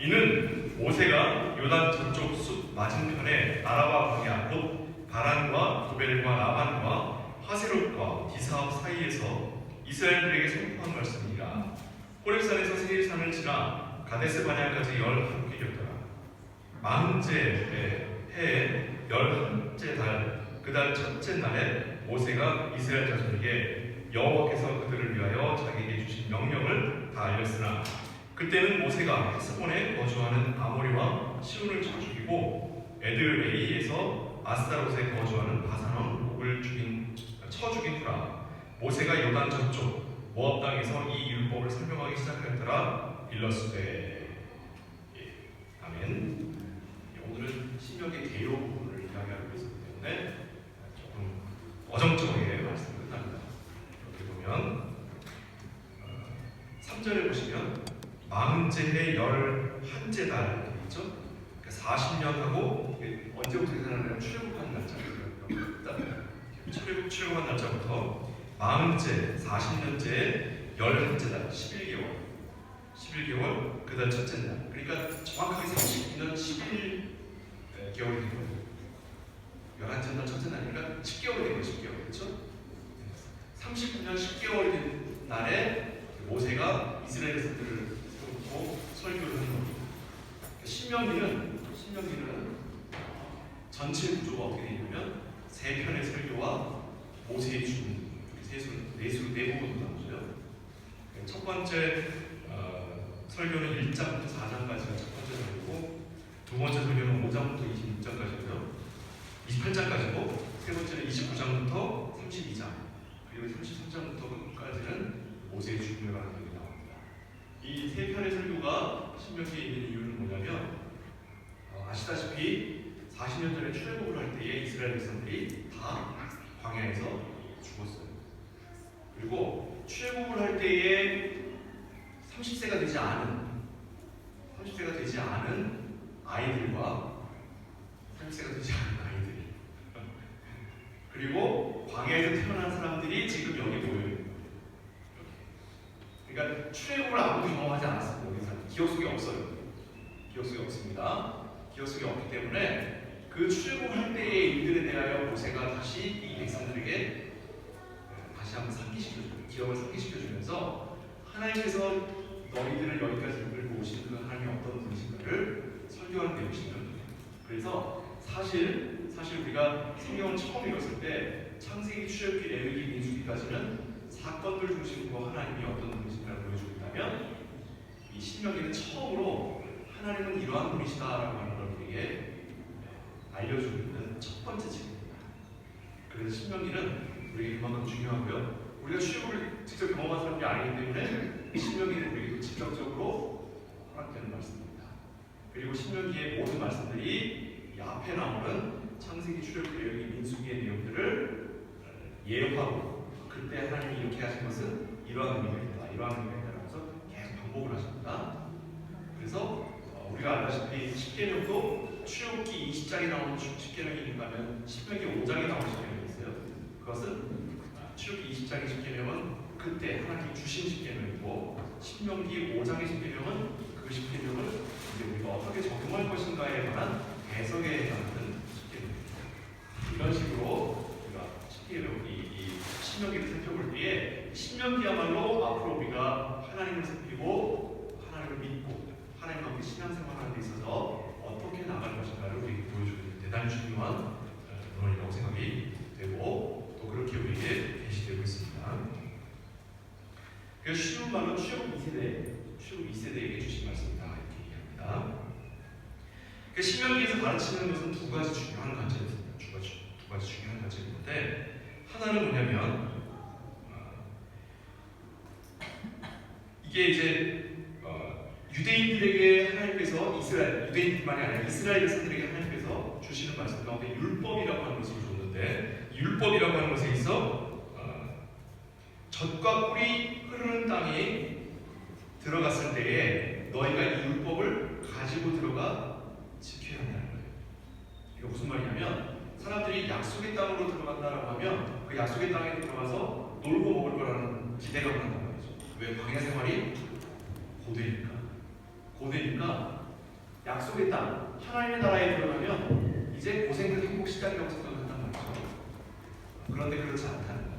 이는 모세가 요단 저쪽 숲 맞은편에 아라바 광야 곧 바란과 도벨과 라반과 하세롯과 디사업 사이에서 이스라엘들에게 선포한 말씀이니라. 호렙산에서 세일산을 지나 가데스 바네아까지 11길이었더라. 40째 해에 11째 달 그 달 첫째 날에 모세가 이스라엘 자손에게 여호와께서 그들을 위하여 자기에게 주신 명령을 다 알렸으나 그때는 모세가 헤스본에 거주하는 아모리와 시온을 쳐 죽이고 에드레이에서 아스타롯에 거주하는 바산원 옥을 쳐 죽인 후라. 모세가 요단 저쪽 모압 땅에서 이 율법을 설명하기 시작하였더라. 빌러스되. 아멘. 오늘은 신명기 대요 부분을 이야기하고 있기 때문에 조금 어정쩡하게 말씀이 끝납니다. 이렇게 보면 3절에 보시면 40째 해 11째 달 있죠? 그러니까 40년하고 언제부터 계산하냐면 출애굽한 날짜예요. 출애굽한 날짜부터 40째, 40년째 11째 달 11개월 그 달 첫째 날. 그러니까 정확하게 32년 11개월이 된 거예요. 11째 날 첫째 날이니까 10개월이 된 거예요. 10개월. 그렇죠? 39년 10개월이 된 날에 모세가 이스라엘 백성들을 세우고 설교를 하는 겁니다. 신명기는 전체 구조가 어떻게 되냐면 세 편의 설교와 모세의 죽음 네 부분으로 나누죠. 첫 번째 설교는 1장부터 4장까지가 첫 번째 설교고, 두 번째 설교는 5장부터 26장까지고요. 28장까지고, 세 번째는 29장부터 32장, 그리고 33장부터까지는 모세의 죽음에 관한 얘기 나옵니다. 이 세 편의 설교가 신명기에 있는 이유는 뭐냐면, 아시다시피 40년 전에 출애굽을 할 때에 이스라엘 백성들이 다 광야에서 죽었어요. 그리고 출애굽을 할 때에 30세가 되지 않은 아이들과 30세가 되지 않은 아이들, 그리고 광야에서 태어난 사람들이 지금 여기 모여요. 그러니까 출애굽을 아무도 경험하지 않았어요. 여기서 기억 속에 없어요. 기억 속에 없습니다. 기억 속에 없기 때문에 그 출애굽할 때의 일들에 대하여 모세가 다시 이 백성들에게 다시 한번 기억을 상기시켜주면서 하나님께서 너희들을 여기까지 이끌고 오신 그 하나님이 어떤 분이신가를 설교하는 내용이 신명기예요. 그래서 사실 우리가 성경을 처음 읽었을 때 창세기, 출애굽기, 레위기, 민수기까지는 사건들 중심으로 하나님이 어떤 분이신가를 보여주고 있다면, 이 신명기는 처음으로 하나님은 이러한 분이시다라고 하는 걸 우리에게 알려주고 있는 첫 번째 책입니다. 그래서 신명기는 우리에게 그만큼 중요하고요. 우리가 출애굽을 직접 경험한 사람이 아니기 때문에 신명기는 우리에게 직접적으로 허락되는 말씀입니다. 그리고 신명기의 모든 말씀들이 이 앞에 나오는 창세기, 출애굽기, 레위기, 민수기의 내용들을 예언하고, 그때 하나님이 이렇게 하신 것은 이러한 의미가 있다, 이러한 의미가 있다라면서 계속 반복을 하십니다. 그래서 우리가 알다시피 십계명도 출애굽기 20장에 나오는 십계명이니까 하면 신명기 5장에 나오는 십계명이 있어요. 그것은 출애굽기 20장의 십계명은 그때 하나님이 주신 십계명이고, 신명기 5장의 십계명은 그 십계명을 이제 우리가 어떻게 적용할 것인가에 관한 해석에 해당하는 십계명입니다. 이런 식으로 우리가 이 신명기를 살펴볼 때에, 신명기야말로 앞으로 우리가 하나님을 살피고 하나님을 믿고 하나님과 함께 신앙생활하는 데 있어서 어떻게 나갈 것인가를 우리에게 보여주는 대단히 중요한 논리라고 생각이 되고, 또 그렇게 우리에게 계시되고 있습니다. 그래서 쉬운 말로 출애굽 2세대에게 주신 말씀이다, 이렇게 얘기합니다. 그 신명기에서 가르치는 것은 두 가지 중요한 관점이 있습니다. 두 가지 중요한 관점이 있는데, 하나는 뭐냐면 이게 이제 유대인들에게 하나님께서 유대인뿐만이 아니라 이스라엘 백성들에게 하나님께서 주시는 말씀 가운데 율법이라고 하는 것을 줬는데, 율법이라고 하는 것에 있어 젖과 꿀이 흐르는 땅에 들어갔을 때에 너희가 이 율법을 가지고 들어가 지켜야 한다는 거예요. 이게 무슨 말이냐면, 사람들이 약속의 땅으로 들어간다라고 하면 그 약속의 땅에 들어가서 놀고 먹을 거라는 기대감을 한단 말이죠. 왜? 광야 생활이 고되니까 약속의 땅, 하나님의 나라에 들어가면 이제 고생 끝 행복 시작이라고 생각한단 말이죠. 그런데 그렇지 않다는 거예요.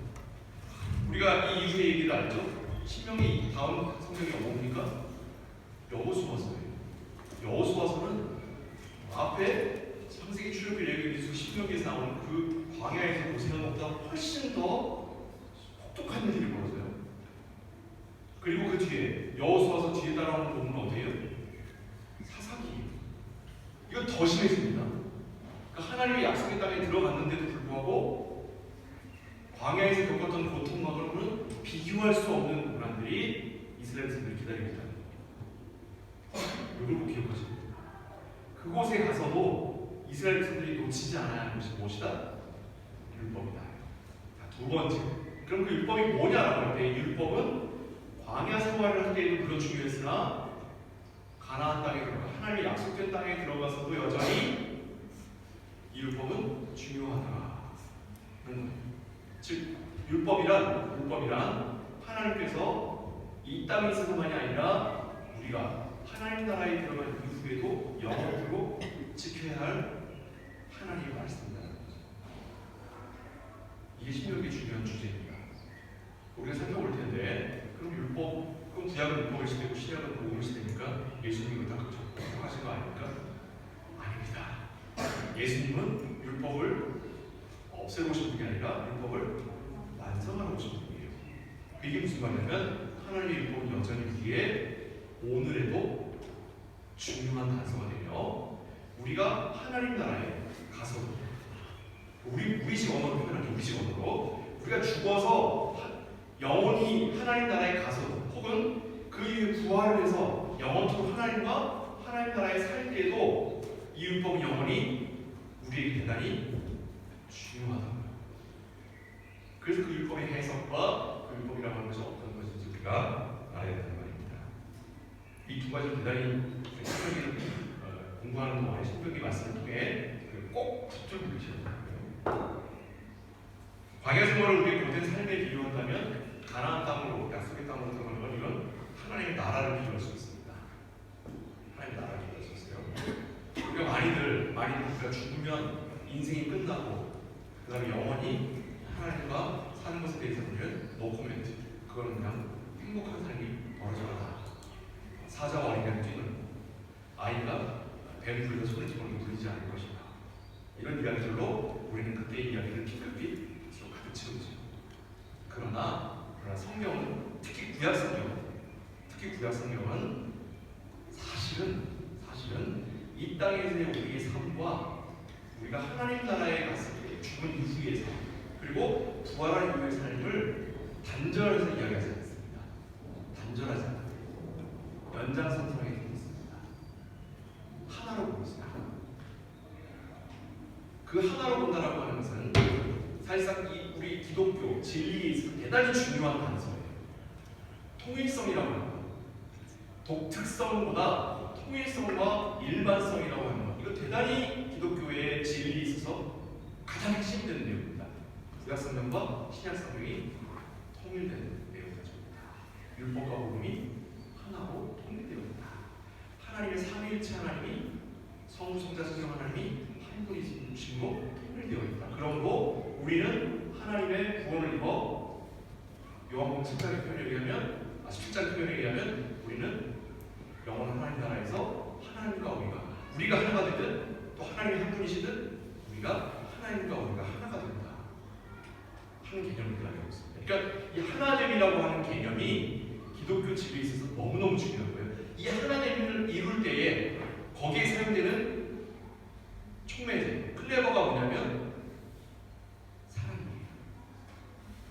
우리가 이 이후의 얘기를 알죠? 신명기 다음 성경이 뭡니까? 여호수아서예요. 여호수아서는 앞에 창세기, 출애굽기, 레위기, 신명기에서 나오는 그 광야에서 고생한 것보다 훨씬 더 혹독한 일이 벌어져요. 그리고 그 뒤에 여호수아서 뒤에 따라오는 본문은 어디예요? 사사기예요. 이건 더 심해집니다. 그러니까 하나님의 약속의 땅에 들어갔는데도 불구하고 광야에서 겪었던 고통만으로는 비교할 수 없는 고난들이 이스라엘 백성들이 기다리고 있다는 거예요. 이걸 꼭 기억하셔야 됩니다. 그곳에 가서도 이스라엘 백성들이 놓치지 않아야 하는 것이 무엇이다? 율법이다. 자, 두 번째. 그럼 그 율법이 뭐냐라고 할 때 율법은 광야 생활을 할 때에도 물론 중요했으나 가나안 땅에 들어가 하나님의 약속된 땅에 들어가서도 여전히 이 율법은 중요하다. 즉 율법이란 하나님께서 이 땅에 있어서만이 아니라 우리가 하나님 나라에 들어간 이후에도 영원토록 지켜야 할 하나님의 말씀이라는 거죠. 이게 신명기의 중요한 주제입니다. 우리가 살펴볼 텐데 그럼 율법, 그럼 구약은 율법의 시대고 신약은 복음의 시대니까 예수님은 다 적용하신 거 아닙니까? 아닙니다. 예수님은 율법을 없애고 오신 분이 아니라 율법을 완성하러 오신 분이에요. 이게 무슨 말이냐면 하나님의 율법은 여전히 우리의 오늘에도 중요한 단서가 되며 우리가 하나님 나라에 가서 우리식 언어로 표현하죠. 우리식 언어로 우리가 죽어서 영원히 하나님 나라에 가서 혹은 그 이후에 부활을 해서 영원토록 하나님과 하나님 나라에 살 때에도 이 율법은 영원히 우리에게 대단히 중요하다고요. 그래서 그 율법의 해석과 그 율법이라고 하는 것이 어떤 것인지 우리가 알아야 된다는 말입니다. 이 두 가지를 대단히 신명기를 공부하는 동안에 신명기 말씀을 통해 꼭 집중해 보셔야 돼요. 광야 생활을 우리의 고된 삶에 비유한다면 가나안 땅으로, 약속의 땅으로 들어가는 건 이건 하나님의 나라를 비유할 수 있습니다. 하나님의 나라를 비유할 수 있어요. 우리가 많이들 우리가 죽으면 인생이 끝나고 그 다음에 영원히 하나님과 사는 것에 대해서는 노코멘트. 그거는 그냥 행복한 삶이 벌어져가다. 사자와 어린이가 뛰는 아이가 뱀 물려 손을 집어넣고 물리지 않을 것이다. 이런 이야기들로 우리는 그때의 이야기를 기쁘게 가득 채우죠. 그러나 성경은 특히 구약 성경은 사실은 이 땅에서의 우리의 삶과 우리가 하나님 나라에 갔을 때 죽은 이후의 삶 그리고 부활한 이후의 삶을 단절해서 이야기하지 않습니다. 단절하지 않아요. 연장선상에 있습니다. 하나로 보고 있습니다. 그 하나로 본다라고 하는 것은 사실상 우리 기독교 진리에 있어서 대단히 중요한 단서예요. 통일성이라고 하는 것. 독특성보다 통일성과 일반성이라고 하는 것. 이거 대단히 기독교의 진리에 있어서 가장 핵심되는 내용입니다. 구약성경과 신약성경이 통일된 내용이죠. 율법과 복음이 하나로 통일되어 있다. 하나님의 삼위일체 하나님이 성부, 성자, 성령 하나님이 한 분이심으로 통일되어 있다. 그러므로 우리는 하나님의 구원을 입어 요한복음 7장의 표현에 의하면 17장 표현에 의하면 우리는 영원한 하나님 나라에서 하나님과 우리가 하나가 되든 또 하나님이 한 분이시든 우리가 하나님과 우리가 하나가 된다 하는 개념을 알고 있습니다. 그러니까 이 하나됨이라고 하는 개념이 기독교 진리에 있어서 너무너무 중요한 거예요. 이 하나됨을 이룰 때에 거기에 사용되는 촉매제, 클레버가 뭐냐면 사랑이에요.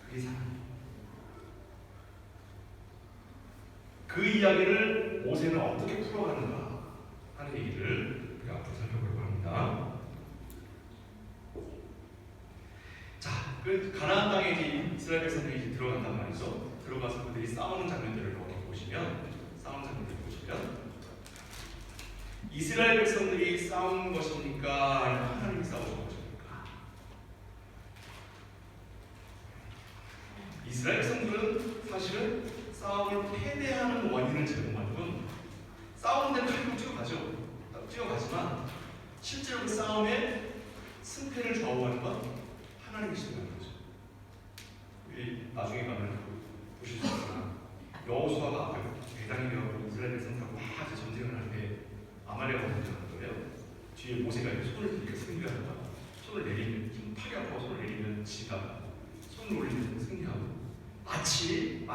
그게 사랑이에요. 그 이야기를 모세는 어떻게 풀어가는가 하는 얘기를 우리가 앞으로 살펴보려고 합니다. 자, 그 가나안 땅에 이제 이스라엘 백성들이 이제 들어간단 말이죠. 들어가서 그들이 싸우는 장면들을 보시면 이스라엘 백성들이 싸우는 것입니까? 아니면 하나님이 싸우는 것입니까? 이스라엘 백성들은 사실은 싸움을 패배하는 원인을 제공할 뿐 싸우는 데는 칼로 뛰어가죠. 뛰어가지만 실제로 그 싸움에 승패를 좌우하는 건 하나님이시다는 거죠. 우리 나중에 가면 보실 수 있지만 여호수아가 앞에 대장이 되어 이스라엘 백성들하고 막 전쟁을 할 때 아말렉과 전쟁하는 거예요. 뒤에 모세가 손을 들게 승리하다가 손을 내리면 힘 팔이 아파서 손을 내리면 지가 손을 올리면 승리하고 마치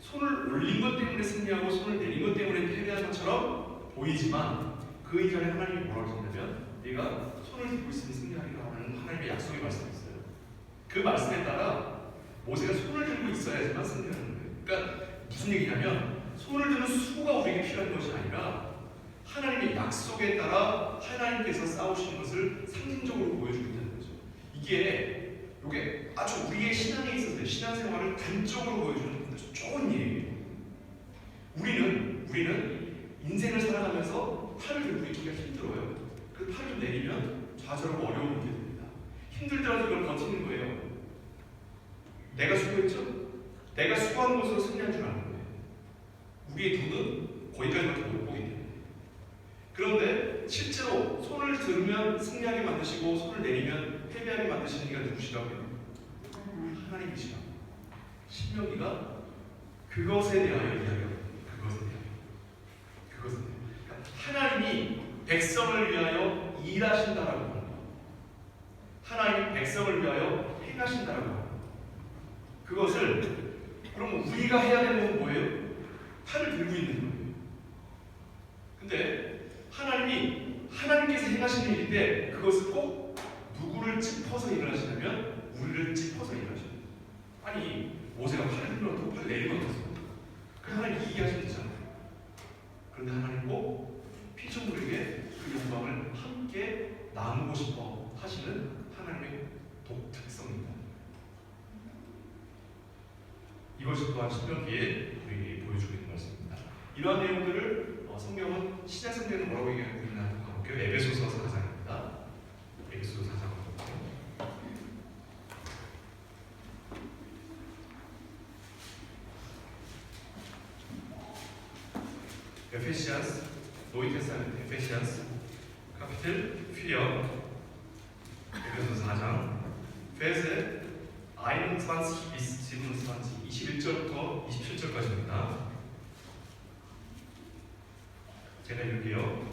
손을 올린 것 때문에 승리하고 손을 내린 것 때문에 패배한 것처럼 보이지만 그 이전에 하나님이 뭐라고 하셨냐면 네가 손을 들고 있으면 승리하리라 하는 하나님의 약속의 말씀이 있어요. 그 말씀에 따라 모세가 손을 들고 있어야지만 승리하는 거예요. 그러니까 무슨 얘기냐면 손을 드는 수고가 우리에게 필요한 것이 아니라 하나님의 약속에 따라 하나님께서 싸우시는 것을 상징적으로 보여주겠다는 거죠. 이게 아주 우리의 신앙에 있어서 신앙생활을 단적으로 보여주는 아주 좋은 일이에요. 우리는 인생을 살아가면서 팔을 들고 있기가 힘들어요. 그 팔을 좀 내리면 좌절하고 어려움을 겪게 됩니다. 힘들더라도 이걸 버티는 거예요. 내가 수고했죠? 내가 수고하는 것으로 승리한 줄 아는 거예요. 우리의 눈은 거기까지밖에 못 보기 때문에. 그런데 실제로 손을 들면 승리하게 만드시고 손을 내리면 패배하게 만드시는 이가 누구시라고요? 하나님이시라고. 신명기가 그것에 대하여 이야기합니다. 그것에 대하여. 그러니까 하나님이 백성을 위하여 일하신다라고 하는 거. 하나님 백성을 위하여 행하신다라고 하는 거. 그것을 그럼 우리가 해야 되는 건 뭐예요? 팔을 들고 있는 거예요. 근데 하나님께서 행하시는 일인데 그것을 꼭 누구를 짚어서 일하시냐면 우리를 짚어서 일하셔요. 아니 모세가 팔을 들고 팔을 내리고 있었어요. 그 하나님 이해하시면 되잖아요. 그런데 하나님 꼭 피조물에게 그 영광을 함께 나누고 싶어 하시는 하나님의 독특성입니다. 이것이 또한 신명기에 우리에게 보여주고 있는 말씀입니다. 이러한 내용들을 성경은 신약 성경은 뭐라고 얘기하고 있나 한번 가볼게요. 에베소서 4장입니다. 에베소서 4장 Ephesians, Neue Testament, Ephesians, Kapitel 4, Ephesians 4장, Verse 21 bis 27, 21절부터 27절까지입니다. 제가 읽을게요.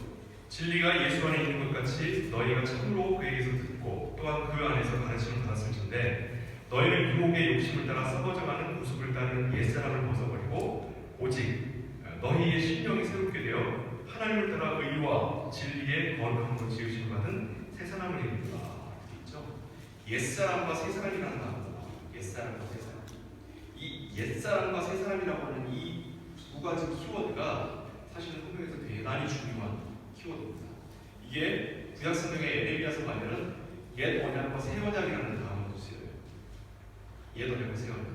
진리가 예수 안에 있는 것 같이 너희가 참으로 그에게서 듣고 또한 그 안에서 가르침을 받았을 텐데 너희는 유혹의 욕심을 따라 썩어져가는 구속을 따르는 옛사람을 벗어버리고 오직 너희의 심령이 새롭게 되어 하나님을 따라 의와 진리의 거룩함으로 지으심을 받은 새 사람을 이루라. 있죠? 옛사람과 새 사람이라는 단어가 옛사람과 새 사람. 이 옛사람과 새 사람이라고 하는 이 두 가지 키워드가 사실은 성경에서 대단히 중요한 키워드입니다. 이게 구약 성경의 에레미야서 가면은 옛 언약과 새 언약이라는 단어도 쓰여요. 옛 언약과 새 언약.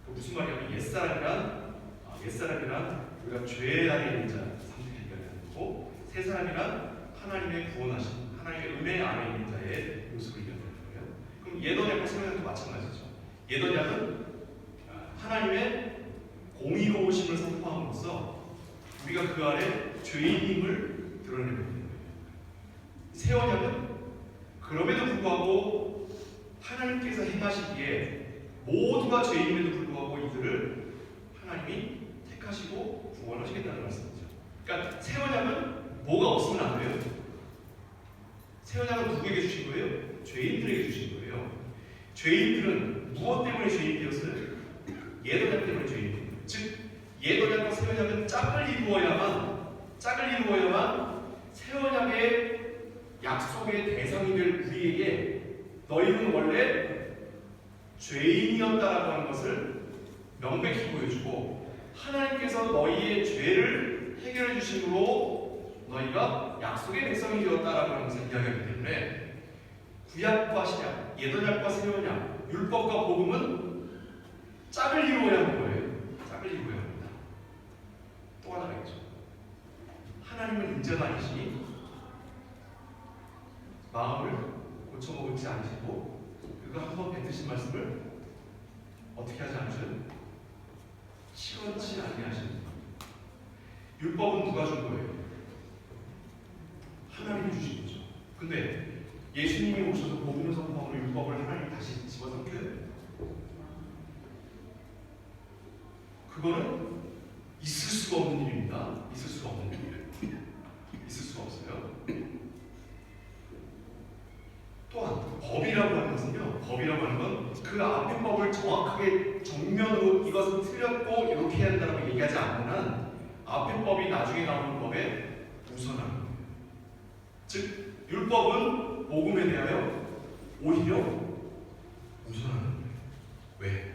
무슨 말이냐면 옛사람이란 우리가 죄 아래 있는 자 상태를 얘기하는 거고 새 사람이란 하나님의 구원하신 하나님의 은혜 안에 있는 자의 모습을 얘기하는 거예요. 그럼 옛 언약과 새 언약도 마찬가지죠. 옛 언약은 하나님의 공의로우심을 선포함으로써 우리가 그 아래 죄인임을 드러내는 거예요. 새 언약은 그럼에도 불구하고 하나님께서 행하시기에 모두가 죄인임에도 불구하고 이들을 하나님이 택하시고 구원하시겠다는 말씀이죠. 그러니까 새 언약은 뭐가 없으면 안 돼요. 새 언약은 누구에게 주신 거예요? 죄인들에게 주신 거예요. 죄인들은 무엇 때문에 죄인이 되었어요? 옛 언약 때문에 죄인이 되는 거예요. 즉 옛 언약과 새 언약은 짝을 이루어야만 새 언약의 약속의 대상이 될 우리에게 너희는 원래 죄인이었다라고 하는 것을 명백히 보여주고 하나님께서 너희의 죄를 해결해 주심으로 너희가 약속의 백성이 되었다라고 하는 것을 이야기하기 때문에 구약과 신약, 옛 언약과 새 언약, 율법과 복음은 짝을 이루어야 하는 거예요. 짝을 이루어야 합니다. 또 하나가 있죠. 하나님은 인자가 아니시니 마음을 고쳐먹지 않으시고 그가 한번 뱉으신 말씀을 어떻게 하지 않으셔요? 시원치 아니하십니다. 율법은 누가 준 거예요? 하나님이 주신 거죠. 근데 예수님이 오셔서 복음을 선포함으로 율법을 하나님이 다시 집어삼켜요? 그거는 있을 수가 없는 일입니다. 있을 수가 없는 일. 있을 수가 없어요. 또한 법이라고 하는 것은요, 법이라고 하는 건 그 앞에 법을 정확하게 정면으로 이것은 틀렸고 이렇게 해야 한다고 얘기하지 않는 한 앞에 법이 나중에 나오는 법에 우선하는 거예요. 즉 율법은 복음에 대하여 오히려 우선하는 거예요. 왜?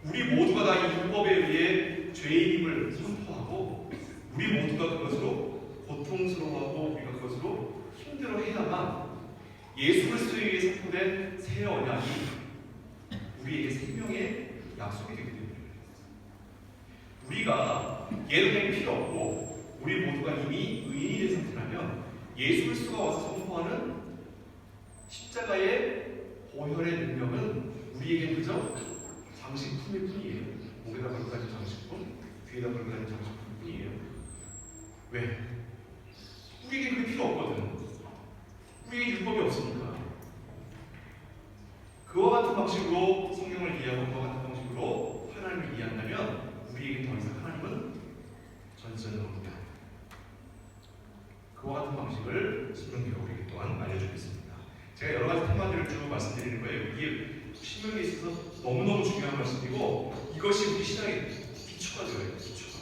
우리 모두가 다 이 율법에 의해 죄인임을 선포하고 우리 모두가 그것으로 고통스러워하고 우리가 그것으로 힘들어해야만 예수 그리스도에 의해 선포된 새 언약이 우리에게 생명의 약속이 되게 됩니다. 우리가 예루살렘이 필요 없고 우리 모두가 이미 의인이 된 상태라면 예수 그리스도가 와서 선포하는 십자가의 보혈의 능력은 우리에게 그저 장식품일 뿐이에요. 목에다 걸고 다니는 장식품, 귀에다 걸고 다니는 장식품일 뿐이에요. 왜? 우리에게 그게 필요 없거든. 우리에게 율법이 없으니까. 그와 같은 방식으로 성경을 이해하고 그와 같은 방식으로 하나님을 이해한다면 우리에게 더 이상 하나님은 전지전능합니다. 그와 같은 방식을 신명기가 우리에게 또한 알려주고 있습니다. 제가 여러 가지 테마들을 쭉 말씀드리는 거예요. 이게 신명기에 있어서 너무너무 중요한 말씀이고 이것이 우리 신앙의 기초가 되어요. 기초가.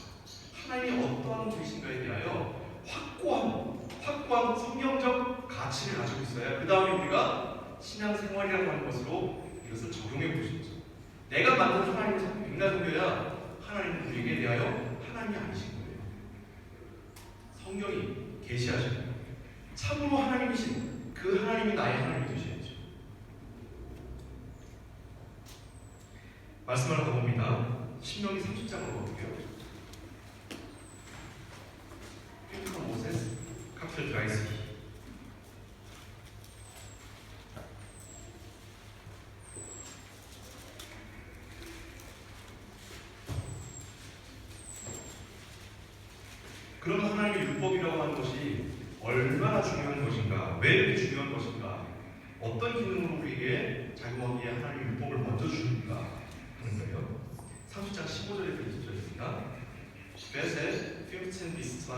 하나님이 어떠한 분이신가에 대하여 확고한 성경적 가치를 가지고 있어야 그 다음에 우리가 신앙생활이라고 하는 것으로 이것을 적용해 보시는 거죠. 내가 만든 하나님을 백날 섬겨야 하나님은 우리에게 대하여 하나님이 아니신 거예요. 성경이 계시하신 거예요. 참으로 하나님이신 그 하나님이 나의 하나님이 되셔야죠. 말씀을 하다 봅니다. 신명기 30장으로 어떻게 해요? 필터 모세스 카필 드라이스키 그러면 하나님의 율법이라고 하는 것이 얼마나 중요한 것인가? 왜 이렇게 중요한 것인가? 어떤 기능으로 우리에게 자유하기에 하나님의 율법을 먼저 주는가 하는 거예요. 30장 15절에 20절입니다. Verse 15 bis 20.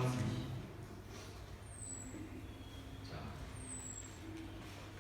자,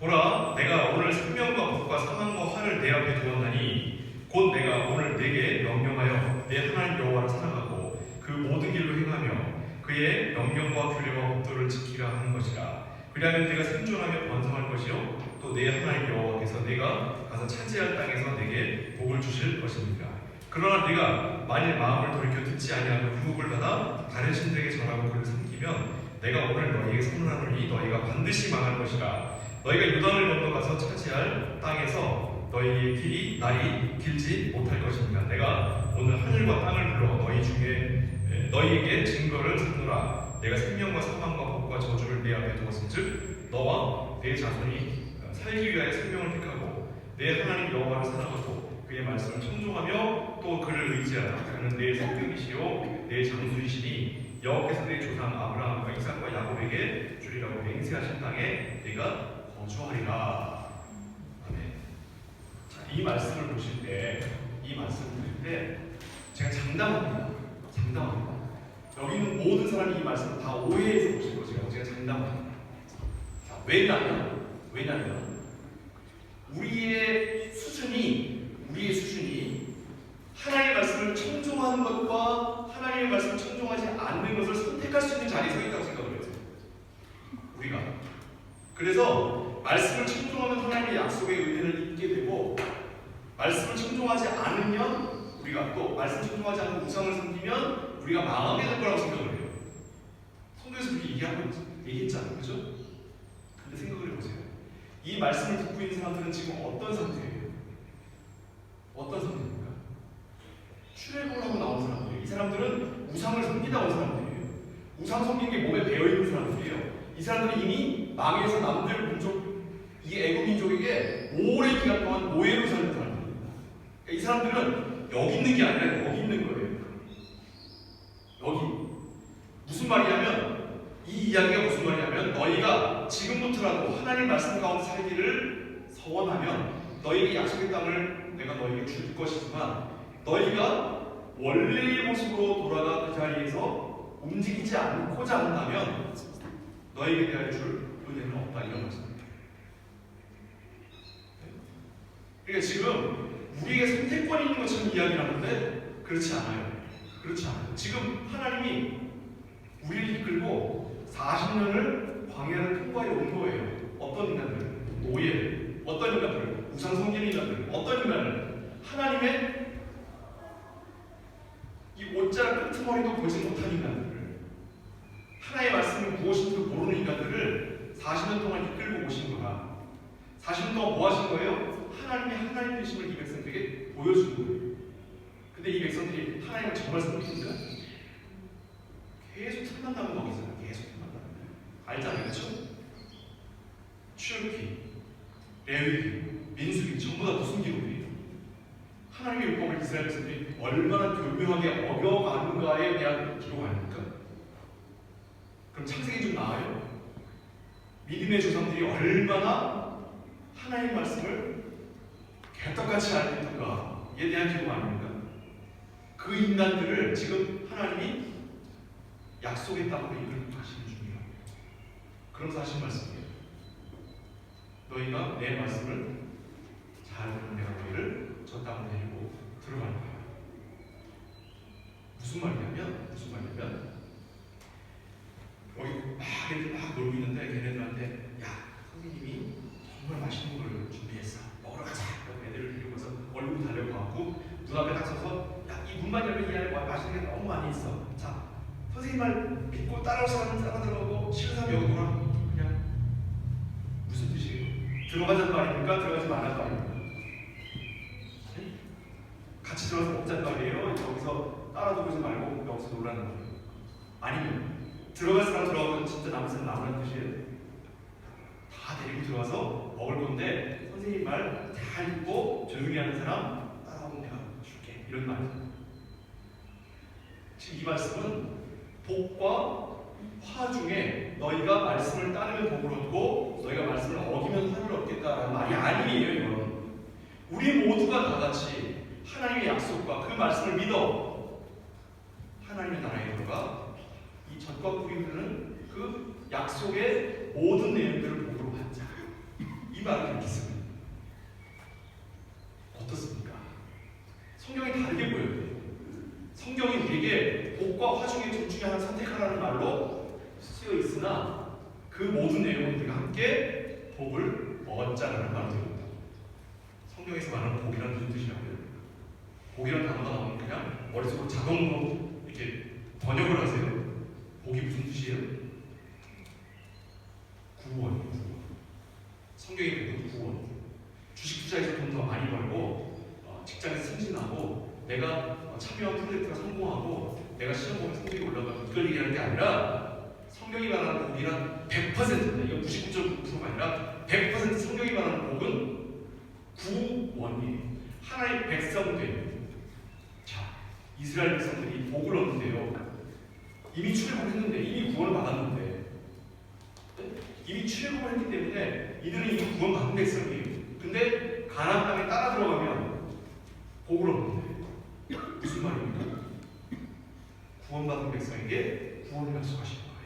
보라, 내가 오늘 생명과 법과 사망과 화를 내 앞에 두었나니 곧 내가 오늘 네게 명령하여 내 하나님 여호와를 사랑하고 그 모든 길로 행하며 그의 명령과 규례와 법도를 지키라 하는 것이라. 그리하면 내가 생존하며 번성할 것이요 또 내 하나님 여호와께서 내가 가서 차지할 땅에서 내게 복을 주실 것입니다. 그러나 네가 만일 마음을 돌이켜 듣지 아니하고 유혹을 받아 다른 신들에게 절하고 그를 섬기면 내가 오늘 너희에게 선언하노니 너희가 반드시 망할 것이라. 너희가 요단을 건너가서 차지할 땅에서 너희의 날이 길지 못할 것입니다. 내가 오늘 하늘과 땅을 불러 너희 중에 너희에게 증거를 삼노라. 내가 생명과 사망과 복과 저주를 내 앞에 두었은즉 너와 내 자손이 살기 위하여 생명을 택하고 내 하나님 여호와를 사랑하고 그의 말씀을 청종하며 또 그를 의지하라. 그는 내 성령이시요 내 장수이시니 여호와께서 내 조상 아브라함과 이삭과 야곱에게 주리라고 맹세하신 땅에 내가 거주하리라. 아멘. 자, 이 말씀을 보실 때, 이 말씀을 보실 때 제가 장담합니다. 여기 있는 모든 사람이 이 말씀을 다 오해해서 보실 것이라고 제가 장담합니다. 자, 왜냐면 우리의 수준이 하나님의 말씀을 청종하는 것과 하나님의 말씀을 청종하지 않는 것을 선택할 수 있는 자리에 서 있다고 생각을 해요. 우리가. 그래서 말씀을 청종하면 하나님의 약속의 은혜를 입게 되고 말씀을 청종하지 않으면 우리가 또 말씀 청종하지 않고 우상을 섬기면 우리가 망하게 될 거라고 생각을 해요. 성경에서 그렇게 얘기했잖아요. 그죠? 근데 생각을 해보세요. 이 말씀을 듣고 있는 사람들은 지금 어떤 상태예요? 어떤 상태입니까? 출애굽을 하고 나온 사람들이에요. 이 사람들은 우상을 섬기다 온 사람들이에요. 우상 섬기는 게 몸에 배어있는 사람들이에요. 이 사람들은 이미 망해서 남들 민족, 이 애국 민족에게 오랜 기간 동안 노예로 사는 사람들입니다. 그러니까 이 사람들은 여기 있는 게 아니라 여기 있는 거예요. 여기. 무슨 말이냐면 이 이야기가 무슨 말이냐면 너희가 말씀 가운데 살기를 서원하면 너희에게 약속의 땅을 내가 너희에게 줄 것이지만 너희가 원래의 모습으로 돌아가 그 자리에서 움직이지 않고자 한다면 너희에게 대하여 줄 은혜는 없다. 이런 말씀입니다. 그러니까 지금 우리에게 선택권이 있는 것처럼 이야기를 하는데 그렇지 않아요. 그렇지 않아요. 지금 하나님이 우리를 이끌고 40년을 광야를 통과해 온 거예요. 어떤 인간들? 노예. 어떤 인간들? 우상 섬기는 인간들. 어떤 인간을? 하나님의 이 옷자락 끄트머리도 보지 못한 인간들을, 하나님의 말씀이 무엇인지도 모르는 인간들을 40년 동안 이끌고 오신 거야. 40년 동안 뭐 하신 거예요? 하나님의 하나님 되심을 이 백성들에게 보여준 거예요. 근데 이 백성들이 하나님을 정말 섬깁니까? 계속 틈난다는 거 있어요. 계속 틈난다는 거. 알잖아요. 그렇죠? 출애굽기, 레위기, 민수기 전부 다 무슨 기록이에요? 하나님의 율법을 이스라엘 백성들이 얼마나 교묘하게 어겨가는가에 대한 기록 아닙니까? 그럼 창세기 좀 나와요? 믿음의 조상들이 얼마나 하나님의 말씀을 개떡같이 알고 있던가에 대한 기록 아닙니까? 그 인간들을 지금 하나님이 약속의 땅으로 이끌고 가시는 중이에요. 그러면서 하신 말씀이에요. 너희가 내 말씀을 잘 듣는 내가 너희를 저 땅으로 데리고 들어갈 거야. 무슨 말이냐면 여기 막 애들 막 놀고 있는데 걔네들한테 야 선생님이 정말 맛있는 걸 준비했어. 먹으러 가자. 그래서 애들을 데리고서 얼굴 달려가고 문 앞에 딱 서서 야 이 문만 열면 이 안에 맛있는 게 너무 많이 있어. 자 선생님 말 믿고 따라올 사람은 따라들어가고 싫은 사람 여기 놀아. 그냥 무슨 뜻이에요? 들어가자는 말입니까? 들어가지 말라는 말입니까? 같이 들어가서 먹자는 말이에요? 여기서 따라두고 있지 말고 여기서 놀라는 거예요? 아니면 들어갈 사람 들어가고 진짜 남은 사람 나오라는 뜻이에요? 다 데리고 들어가서 먹을 건데 선생님 말 잘 듣고 조용히 하는 사람 따라오면 내가 줄게. 이런 말이에요. 지금 이 말씀은 복과 화 중에 너희가 말씀을 따르면 복을 얻고 너희가 말씀을 어기면 화를 얻겠다라는 말이 아니에요. 이건 우리 모두가 다 같이 하나님의 약속과 그 말씀을 믿어 하나님의 나라에 들어가 이 젖과 꿀이 흐르는 그 약속의 모든 내용들을 복으로 받자. 이 말을 믿습니다. 어떻습니까? 성경이 다르게 보여요. 성경이 우리에게 복과 화 중에 둘 중에 하나 선택하라는 말로 쓰여 있으나 그 모든 내용은 우리가 함께 복을 얻자라는 말을 들었다. 성경에서 말하는 복이란 무슨 뜻이라고요? 복이란 단어가 나오면 그냥 머릿속으로 자동으로 이렇게 번역을 하세요. 복이 무슨 뜻이에요? 구원이에요. 구원. 성경의 복은 구원. 주식 투자에서 돈 더 많이 벌고 직장에서 승진하고 내가 참여한 프로젝트가 성공하고 내가 시험 보면 성적이 올라가고 이걸 얘기하는 게 아니라 성경이 말하는 복이란 100%입니다. 이거 99.9%가 아니라 100% 성경이 말하는 복은 구원이에요. 하나의 백성들. 자, 이스라엘 백성들이 복을 얻는데요. 이미 출애굽을 했는데, 이미 구원을 받았는데, 이미 출애굽을 했기 때문에 이들은 이미 구원 받은 백성이에요. 근데 가나안 땅에 따라 들어가면 복을 얻는데 무슨 말입니까? 구원받은 백성에게 구원을 약속하신 거예요.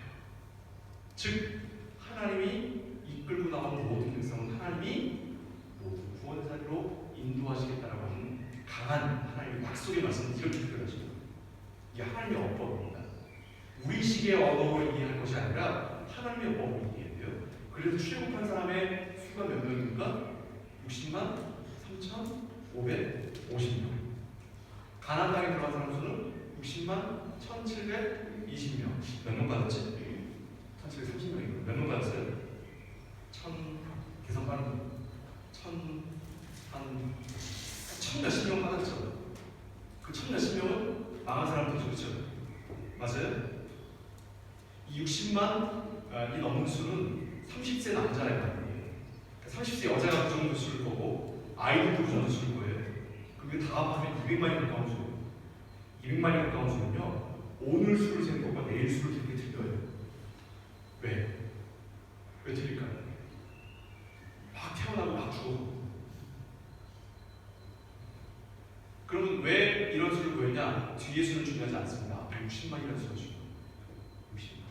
즉 하나님이 이끌고 나온 모든 백성은 하나님이 모든 구원의 자리로 인도하시겠다라고 하는 강한 하나님의 약속의 말씀을 이렇게 표현하십니다. 이게 하나님의 언법입니다. 우리식의 언어로 이해할 것이 아니라 하나님의 언어로 이해해야 돼요. 그래서 출애굽한 사람의 수가 몇 명입니까? 60만 3,550명. 가나안 땅에 들어간 사람 수는 60만 1,720명. 몇 명 받았지? 1,730명이고 몇 명 받았어요? 계산 빠른 거. 1,000몇십 명 받았죠. 그 1,000몇십 명은 망한 사람들이죠. 그렇죠? 맞아요? 이 60만 이 넘는 수는 30세 남자의 말이에요. 30세 여자가 그 정도 수일 거고 아이들도 그 정도 수일 거예요. 그게 다 합하면 200만이 가까운 수예요. 200만이 가까운 수는요. 오늘 수를 세는 것과 내일 수를 세는 게 틀려요. 왜? 왜 틀릴까요? 중요하지 않습니다. 60만이라는 수가 중요해요. 60만.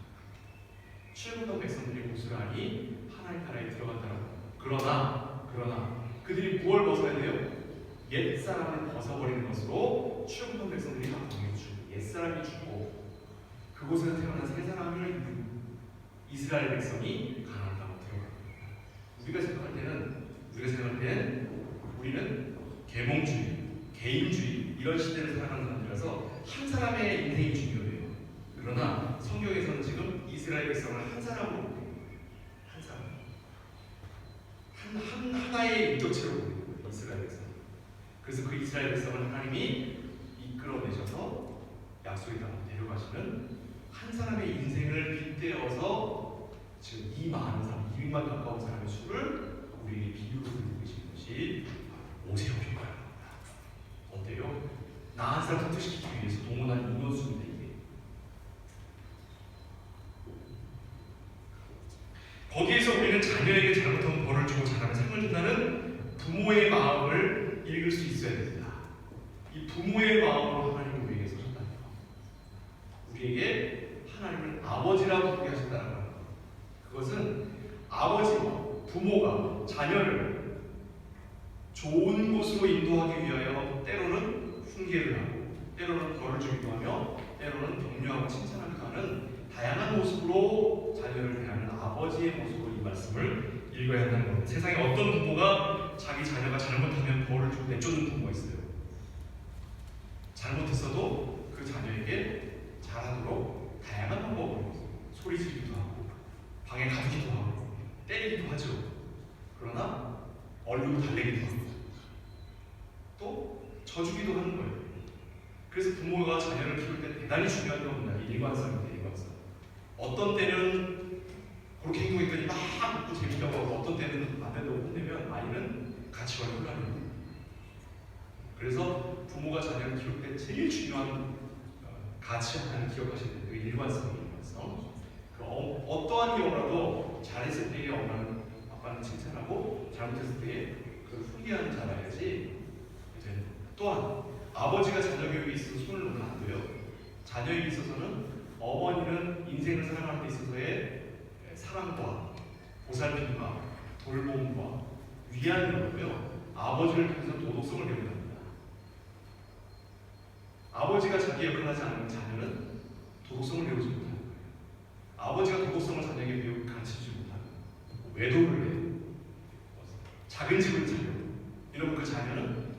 출애굽한 백성들이 고스란히 하나님 나라에 들어간다는 거예요. 그러나 그들이 무엇을 벗어야 돼요? 옛사람을 벗어버리는 것으로 출애굽한 백성들이 다 공에 주고 옛사람이 죽고 그곳에서 태어난 새 사람을 이스라엘 백성이 가나안 땅으로 들어갑니다. 우리가 생각할 때는 우리는 계몽주의, 개인주의 이런 시대를 살아가는 사람들이라서 한 사람의 인생이 중요해요. 그러나 성경에서는 지금 이스라엘 백성을 한 사람으로 보여요. 한 사람. 하나의 인격체로 보여요. 이스라엘 백성. 그래서 그 이스라엘 백성을 하나님이 이끌어내셔서 약속의 땅으로 데려가시는 한 사람의 인생을 빗대어서 지금 이 많은 사람, 200만 가까운 사람의 수를 우리에게 비유로 들고 계신 것이 모세협인 거예요. 어때요? 나 한 사람 선택시키기 위해서 동원한 인원수인데 이게. 거기에서 우리는 자녀에게 잘못한 벌을 주고 잘하는 상을 준다는 부모의 마음을 읽을 수 있어야 됩니다. 이 부모의 마음으로 하나님은 우리에게 서셨다는 거. 우리에게 하나님을 아버지라고 부르게 하셨다는 거. 그것은 아버지와 부모가 자녀를 좋은 곳으로 인도하기 위하여 때로는 훈계를 하고 때로는 벌을 주기도 하며 때로는 격려하고 칭찬하기도 하는 다양한 모습으로 자녀를 대하는 아버지의 모습으로 이 말씀을 읽어야 한다는 겁니다. 세상에 어떤 부모가 자기 자녀가 잘못하면 벌을 주고 내쫓는 부모가 있어요. 잘못했어도 그 자녀에게 잘하도록 다양한 방법으로 소리 지르기도 하고 방에 가두기도 하고 때리기도 하죠. 그러나 얼굴로 달래기도 하고 또 져주기도 하는 거예요. 그래서 부모가 자녀를 키울 때 대단히 중요한 겁니다. 일관성입니다. 일관성. 어떤 때는 그렇게 행동했더니 막 웃고 재밌다고 하고 어떤 때는 안 된다고 혼내면 아이는 가치관이 혼란해요. 그래서 부모가 자녀를 키울 때 제일 중요한 가치 하나를 기억하셔야 돼요. 그 일관성이에요. 일관성. 어떠한 경우라도 잘했을 때의 엄마는 아빠는 칭찬하고 잘못했을 때에 그 훈계하는 자라야지. 또한 아버지가 자녀 교육에 있어서 손을 놓으면 안 돼요. 자녀에게 있어서는 어머니는 인생을 살아가는 데 있어서의 사랑과 보살핌과 돌봄과 위안이고요. 아버지를 통해서 도덕성을 배우는 겁니다. 아버지가 자기 역할을 하지 않으면 자녀는 도덕성을 배우지 못하는 거예요. 아버지가 도덕성을 자녀에게 가르치지 못하는 외도를 해요. 작은 집을 차려. 이러면 그 자녀는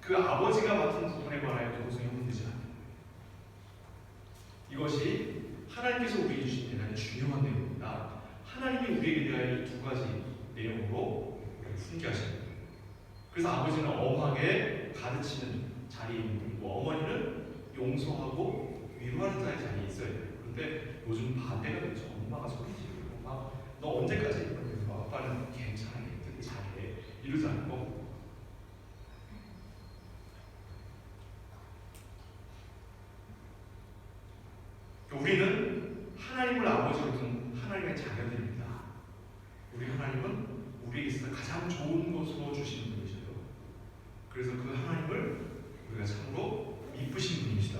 그 아버지가 맡은 부분에 관하여 도덕성이 흔들리지 않아요. 이것이 하나님께서 우리에게 주신 대단히 중요한 내용입니다. 하나님이 우리에게 대하여 이 두 가지 내용으로 우리를 훈계하십니다. 그래서 아버지는 엄하게 가르치는 자리에 있고 어머니는 용서하고 위로하는 자리에 있어야 돼요. 그런데 요즘 반대가 되죠. 엄마가 소리 지르고 막 너 언제까지 이러면서 아빠는 괜찮아, 되게 잘해 이러지 않고 우리는 하나님을 아버지로 둔 하나님의 자녀들입니다. 우리 하나님은 우리에게 있어서 가장 좋은 것으로 주시는 분이셔요. 그래서 그 하나님을 우리가 참으로 이쁘신 분이시다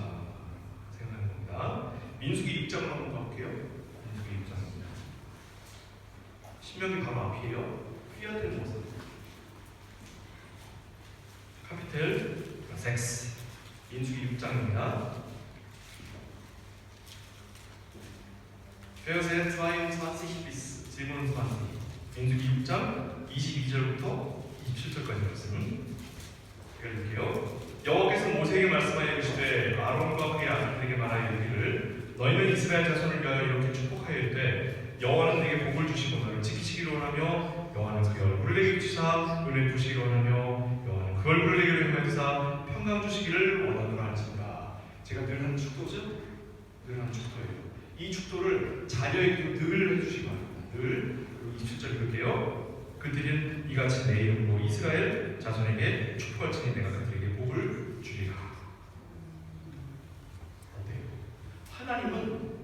생각하는 겁니다. 민수기 6장을 한번 가볼게요. 민수기 6장입니다. 신명기 바로 앞이에요. 휘어들 모습. 카피텔 6 민수기 6장입니다. Verse 22 bis 27. 민수기 6장 22절부터 27절까지 말씀 읽을게요. 여호와께서 모세에게 말씀하여 이르시되 아론과 그의 아들에게 말하여 이르기를 너희는 이스라엘 자손을 위하여 이렇게 축복하여 이르되 여호와는 내게 복을 주시고 너를 지키시기를 원하며 여호와는 그의 얼굴을 내게 비추사 은혜 부시기를 원하며 여호와는 그 얼굴을 내게 회하사 평강 주시기를 원하노라 할지니라. 제가 늘 하는 축도죠? 늘 하는 축도예요. 이 축도를 자녀에게도 늘 해주시기 바랍니다. 늘. 27절 읽을게요. 그들은 이같이 내 이름으로 이스라엘 자손에게 축복할지니 내가 그들에게 복을 주리라. 어때요? 하나님은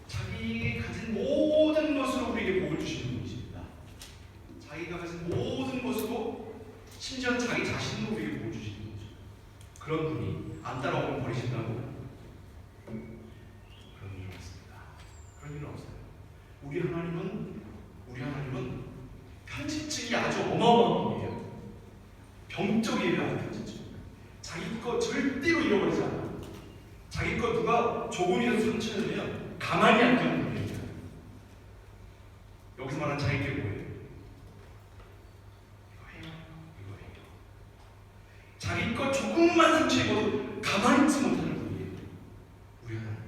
자기 가진 모든 것으로 우리에게 복을 주시는 분이십니다. 자기가 가진 모든 것으로 심지어 자기 자신도 우리에게 복을 주시는 분이죠. 그런 분이 안 따라오면 버리신다고 자기 것 누가 조금이라도 상처내면 가만히 안 두는 분이에요. 여기서 말하는 자기 게 뭐예요? 이거예요. 자기 것 조금만 상처 입어도 가만히 있지 못하는 분이에요. 우리 하나님.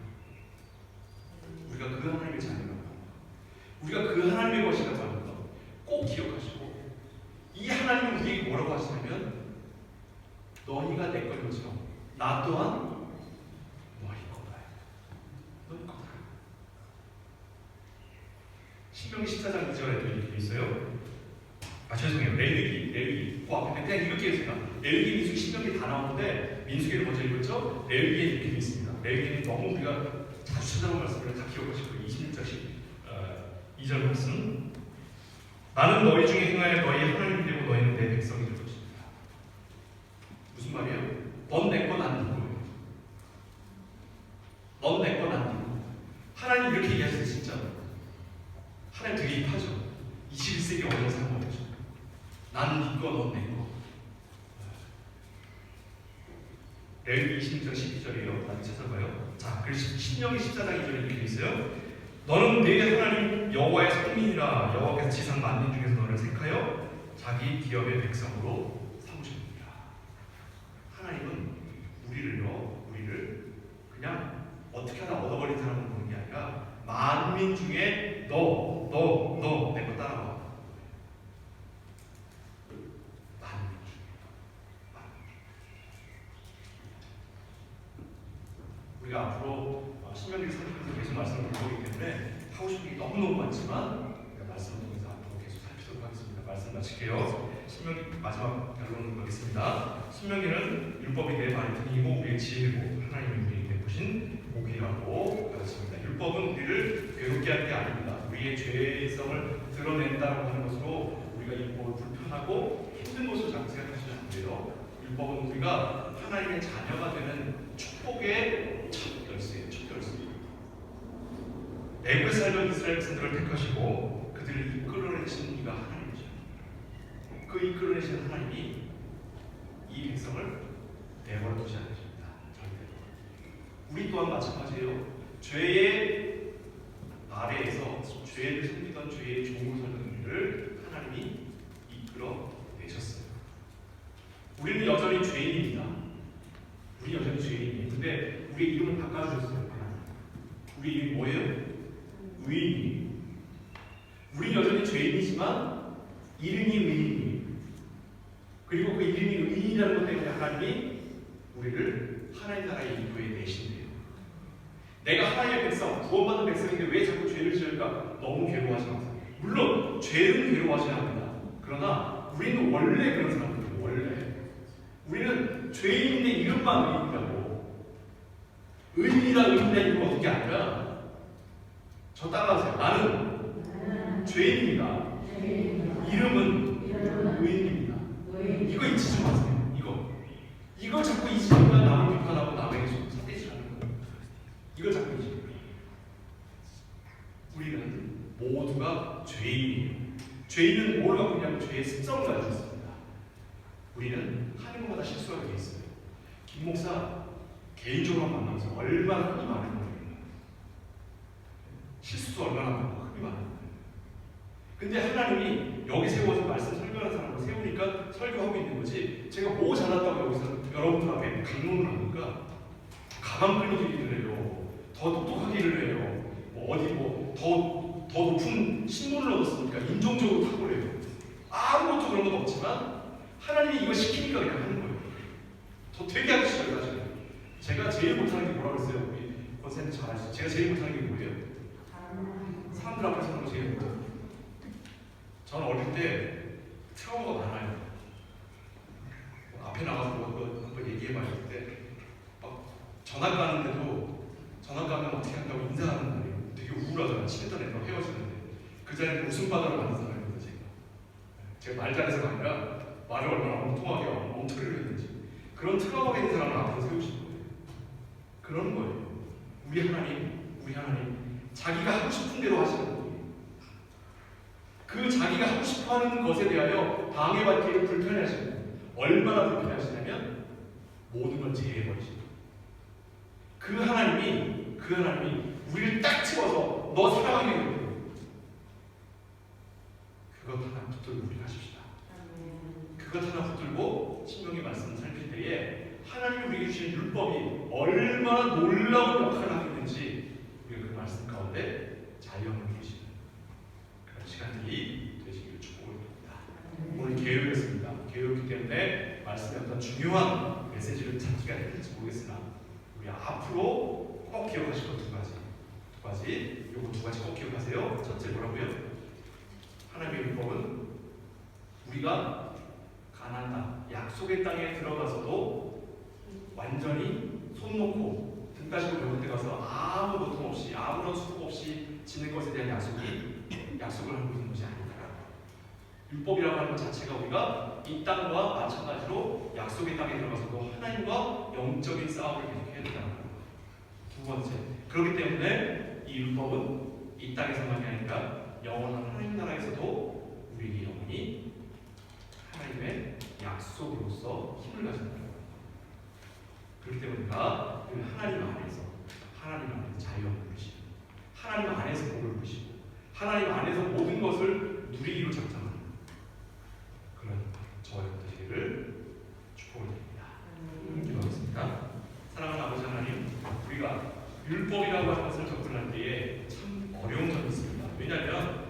우리가 그 하나님의 자녀라고 합니다. 우리가 그 하나님의 것이라고 하는 것 꼭 기억하시고, 이 하나님은 우리에게 뭐라고 하시냐면 너희가 내 것처럼 나 또한 너희 거다. 너희 거다. 신명기 14장 2절에도 이렇게 있어요. 죄송해요. 레위기 그 앞에 그냥 이렇게 해주세요. 레위기, 민수기, 신명기 다 나오는데 민수기를 먼저 읽었죠? 레위기에 이렇게 되어 있습니다. 레위기는 너무 우리가 자주 찾아본 말씀을 다 기억하시고 26절씩 2절 말씀. 나는 너희 중에 행하여 너희 하나님이 되고 너희는 내 백성이 될 것입니다. 무슨 말이에요? 넌 내 거, 난 네 거예요. 넌 내 거, 난 네 거. 하나님 이렇게 얘기하세요. 진짜 하나님 되게 힙하죠. 21세기 어려운 상황이죠. 나는 네 거, 넌 내 거. 레위기 26장 12절이에요. 다시 찾아봐요. 자, 그래서 신명기 14장 2절에 이렇게 있어요. 너는 내 하나님 여호와의 성민이라. 여호와께서 지상 만민 중에서 너를 택하여 자기 기업의 백성으로 삼으셨느니라. 하나님은 우리를 그냥 어떻게 하다 얻어버린 사람으로 보는 게 아니라 만민 중에 너 내 거 따라와. 만민 중에 우리가 앞으로 신명기를 살피면서 계속 말씀을 드리기 때문에 하고 싶은 게 너무너무 많지만 말씀을 통해서 앞으로 계속 살피도록 하겠습니다. 말씀 마칠게요. 신명기 마지막 결론으로 가겠습니다. 신명기는 율법이 내 말씀이고 우리의 지혜고 하나님이 우리에게 내보신 복이라고 가르칩니다. 율법은 우리를 괴롭게 할 게 아닙니다. 우리의 죄성을 드러낸다고 하는 것으로 우리가 율법을 불편하고 힘든 것으로 자꾸 생각하시면 안 돼요. 율법은 우리가 하나님의 자녀가 되는 축복의 첫 열쇠예요. 첫 열쇠. 애굽에 살던 이스라엘 백성들을 택하시고 그들을 이끌어내신 이가 하나님이죠. 그 이끌어내신 하나님이 이 백성을 내버려 두지 않으십니다. 절대로. 우리 또한 마찬가지예요. 죄의 아래에서 죄를 섬기던 죄의 종으로 살던 우리를 하나님이 이끌어내셨어요. 우리는 여전히 죄인입니다. 우리 여전히 죄인이에요. 근데 우리 이름을 바꿔주셨어요. 우리 이름이 뭐예요? 의인이에요. 우리 여전히 죄인이지만 이름이 의인이에요. 그리고 그 이름이 의인이라는 것 때문에 하나님이 우리를 하나님 나라의 일부에 내신대요. 내가 하나님의 백성, 구원받은 백성인데 왜 자꾸 죄를 지을까? 너무 괴로워하지 마세요. 물론 죄는 괴로워하지 않는다. 그러나 우리는 원래 그런 사람들이에요. 원래 우리는 죄인인데 이름만 의인이라고. 의인이라 이름은 어떤 게 아니라 저 따라하세요. 나는 죄인입니다. 이름은 의인입니다. 이거 잊지 마세요. 이거 자꾸 잊으니까 남을 비판하고 남에게 손대지라는 거예요. 이걸 자꾸 잊으니까. 우리는 모두가 죄인이에요. 죄인은 뭘 갖고 있냐면 죄의 습성을 가지고 있습니다. 우리는 하는 것마다 실수가 되어 있어요. 김 목사 개인적으로 만나면서 얼마나 흔히 많은 거예요. 실수도 얼마나 많고 흔히 많은 거예요. 근데 하나님이 여기 세워서 말씀 설교하는 사람을 세우니까 설교하고 있는 거지. 제가 뭐 잘한다고 여기서 여러분들 앞에 강론을 하니까 가방 끌어들이기를 해요. 더 똑똑하기를 해요. 더 높은 신분을 얻었으니까 인종적으로 탁월해요. 아무것도 그런 건 없지만 하나님이 이거 시키니까 그냥 하는 거예요. 더 되게 하기 싫어요. 나중에 제가 제일 못하는 게 뭐라고 했어요? 우리 권사님 잘 아시죠? 제가 제일 못하는 게 뭐예요? 사람들 앞에서 하는 거 제일 못해요. 저는 어릴 때 트라우마가 많아요. 앞에 나가서 한번 얘기해봐야 될 때 전학 가는데도 전학 가면 어떻게 한다고 인사하는 날이에요. 되게 우울하잖아요. 친했던 애랑 헤어지는데 그 자리에 웃음바다를 만든 사람입니다. 제가 말 잘해서가 아니라 말을 얼마나 엉뚱하게 엉터리를 했는지 그런 트라우마가 있는 사람을 앞으로 세우신 거예요. 그런 거예요. 우리 하나님 자기가 하고 싶은 대로 하시는 거예요. 그 자기가 하고 싶어하는 것에 대하여 방해받기를 불편해하시는 거예요. 얼마나 불편해하시냐면 모든 걸 제해버리시는 거예요. 그 하나님이 우리를 딱 집어서 너 사랑하게 되거든요. 그것 하나 붙들고 우리 가십시다. 그것 하나 붙들고 신명의 말씀을 살필 때에 하나님이 우리에게 주신 율법이 얼마나 놀라운 역할을 하고 있는지 우리가 그 말씀 가운데 자유함을 누리시는 그런 시간들이 되시기를 축복합니다. 오늘 개요였습니다. 개요였기 때문에 말씀의 어떤 중요한 메시지를 찾기가 힘들지 모르겠으나 우리 앞으로 꼭 기억하실 것 두 가지 요거 두 가지 꼭 기억하세요. 첫째 뭐라고요? 하나님의 율법은 우리가 가나안 땅, 약속의 땅에 들어가서도 완전히 손 놓고 등 따시고 배울 때 가서 아무 고통 없이 아무런 수고 없이 지는 것에 대한 약속을 하고 있는 것이 아니다라고. 율법이라고 하는 것 자체가 우리가 이 땅과 마찬가지로 약속의 땅에 들어가서도 하나님과 영적인 싸움을 계속해야 된다는 거예요. 두 번째, 그렇기 때문에 이 율법은 이 땅에서만이 아니라 영원한 하나님 나라에서도 우리에게 영원히 하나님의 약속으로서 힘을 가진다는 거예요. 그렇기 때문에 우리가 하나님 안에서 자유함을 누리시고 하나님 안에서 복을 누리시고 하나님 안에서 모든 것을 누리기로 작정하는 그런 저와 여러분들을 축복을 드립니다. 기도하겠습니다. 사랑하는 아버지 하나님, 우리가 율법이라고 하는 것을 접근할 때에 참 어려운 점이 있습니다. 왜냐하면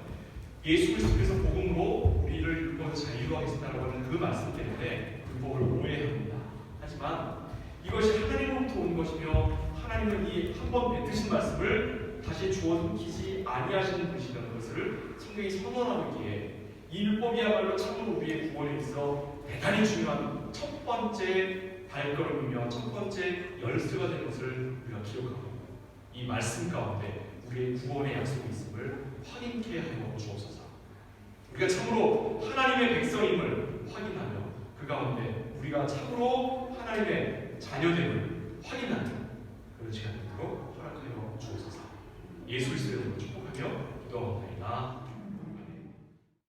예수 그리스도께서 복음으로 우리를 율법에서 자유하게 하신다고 하는 그 말씀 때문에 율법을 오해합니다. 하지만 이것이 하나님으로부터 온 것이며 하나님은 이 한 번 뱉으신 말씀을 다시 주워 삼키지 아니하시는 분이시라는 것을 성경이 선언하고 있기에 이 율법이야말로 참으로 우리의 구원에 있어 대단히 중요한 첫 번째 발걸음이며 첫 번째 열쇠가 될 것을 우리가 기억하고 이 말씀 가운데 우리의 구원의 약속이 있음을 확인케 하여 주옵소서. 우리가 참으로 하나님의 백성임을 확인하며 그 가운데 우리가 참으로 하나님의 자녀됨을 확인하는 그런 시간이 되도록 허락하여 주옵소서. 예수 그리스도의 이름으로 축복하며 기도합니다.